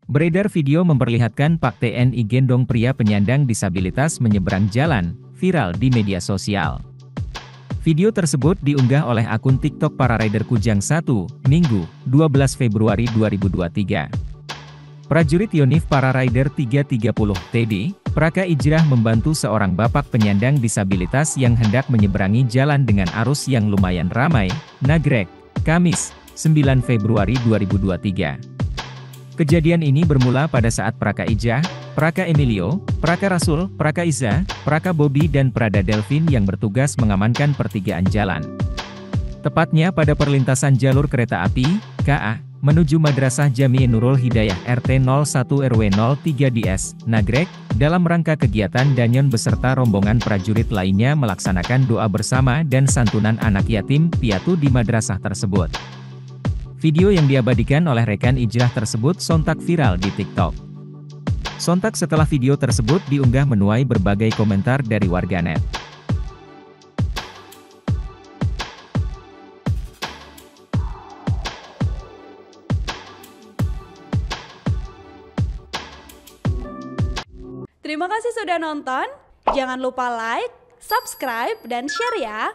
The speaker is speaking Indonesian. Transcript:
Beredar video memperlihatkan Pak TNI gendong pria penyandang disabilitas menyeberang jalan, viral di media sosial. Video tersebut diunggah oleh akun TikTok Para Rider Kujang 1, Minggu, 12 Februari 2023. Prajurit Yonif Para Rider 330 TD, Praka Ijrah membantu seorang bapak penyandang disabilitas yang hendak menyeberangi jalan dengan arus yang lumayan ramai, Nagrek, Kamis, 9 Februari 2023. Kejadian ini bermula pada saat Praka Ijah, Praka Emilio, Praka Rasul, Praka Iza, Praka Bobby dan Prada Delvin yang bertugas mengamankan pertigaan jalan. Tepatnya pada perlintasan jalur kereta api, KA, menuju Madrasah Jami' Nurul Hidayah RT 01 RW 03 DS, Nagrek, dalam rangka kegiatan Danyon beserta rombongan prajurit lainnya melaksanakan doa bersama dan santunan anak yatim piatu di madrasah tersebut. Video yang diabadikan oleh rekan Ijrah tersebut sontak viral di TikTok. Sontak setelah video tersebut diunggah menuai berbagai komentar dari warganet. Terima kasih sudah nonton, jangan lupa like, subscribe, dan share ya!